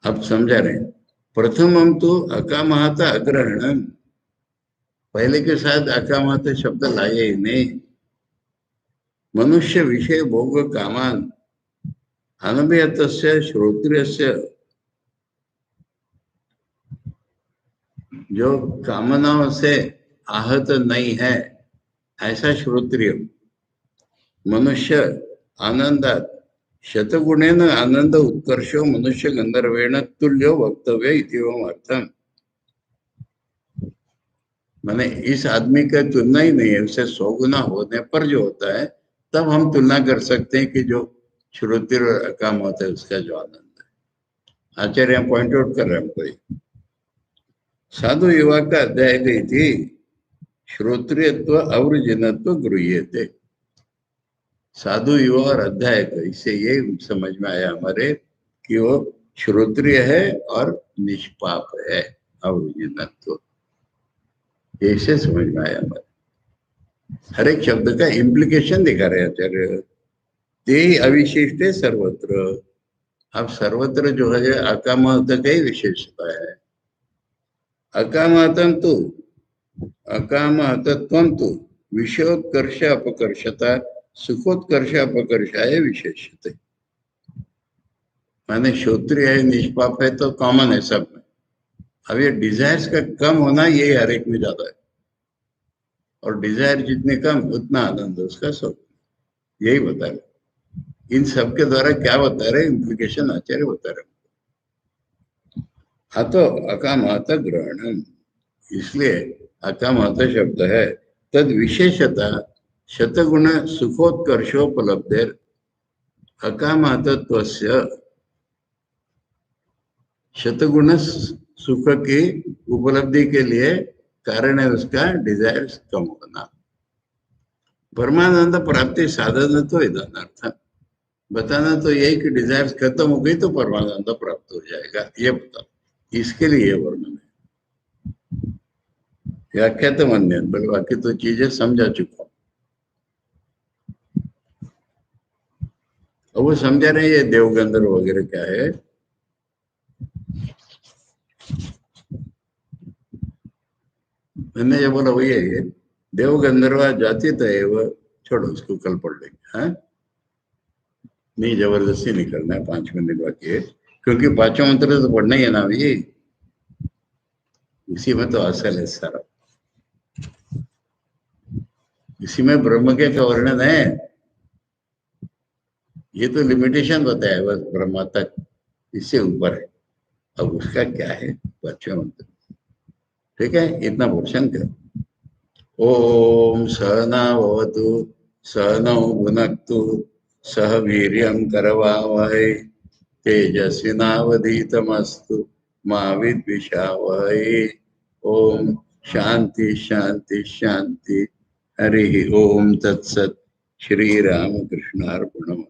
अब समझा रहे हैं। प्रथमम तो अकामहत अग्रहणम, पहले के साथ अकामहत शब्द लाए ही नहीं। मनुष्य विषय भोग कामान अनभियतस्य श्रोत्रियस्य, जो कामनाओं से आहत नहीं है ऐसा श्रोत्रिय मनुष्य आनंदात शतगुणेन आनंद उत्कर्षो मनुष्य गंधर्वेण तुल्यो वक्तव्य इतिवम अर्थम। माने इस आदमी का तुलना ही नहीं है, उसे 100 गुना होने पर जो होता है, तब हम तुलना कर सकते हैं कि जो श्रोत्र और अकाम होता है उसका जो आनंद है। आचार्य पॉइंट आउट कर रहे हैं हमको। साधु युवा का अध्याय गई थी, श्रोत्रियत्व अवृजिनत्व गृह्यते। साधु युवा और अध्याय का, इससे ये समझ में आया हमारे कि वो श्रोत्रिय है और निष्पाप है, अवृजिनत्व, ऐसे समझ में आया हमारे। हर एक शब्द का इम्प्लीकेशन दिखा रहे आचार्य। ते अविशिष्ट सर्वत्र, अब सर्वत्र जो है अकामहत का ही विशेषता है। अकामहतम तो अकामहतत्वम तो विषयोत्कर्ष अपकर्षता सुखोत्कर्ष अपकर्षाय विशेषते। माने श्रोत्रिय है निष्पाप है तो कॉमन है सब में। अब ये डिजायर्स का कम होना ये हर एक में ज्यादा है, और डिजायर जितने कम उतना आनंद उसका सब, यही बता रहे। इन सब के द्वारा क्या बता रहे, इम्प्लीकेशन आचार्य बता रहे। अतो अकामहत ग्रहणम, इसलिए अकामहत शब्द है। तद विशेषता शतगुण सुखोत्कर्षोपलब्धेर अकामहतत्वस्य, शतगुण सुख की उपलब्धि के लिए कारण है उसका डिजायर कम होना। परमानंद प्राप्ति साधन तो इधनार्थ, बताना तो यही कि डिजायर खत्म हो गई तो परमानंद प्राप्त हो जाएगा, ये बता, इसके लिए वर्णन है। व्याख्या तो मान्य, बल बाकी तो चीजें समझा चुका हूं। और वो समझा रहे ये देवगंधर्व वगैरह क्या है। मैंने ये बोला वही है, ये देवगंधर्व जाति तो है वो, छोड़ो उसको, कल पढ़ लेंगे। हाँ, नहीं जबरदस्ती नहीं करना है, 5 मिनट बाकी है, क्योंकि 5वां मंत्र तो पढ़ना ही है ना अभी, इसी में तो असल है सारा, इसी में ब्रह्म के का वर्णन है। ये तो लिमिटेशन बताया है बस ब्रह्मा तक, इससे ऊपर है। अब उसका क्या है 5वां मंत्र, ठीक है, इतना पोर्शन कर। ओम सहना भवतु सहनौ भुनक्तु सह वीर्यं करवावहै तेजस्विनावधीतमस्तु मा विद्विषावहै। ओम शांति शांति शांति। हरि ओम तत्सत। श्री राम कृष्णार्पणम।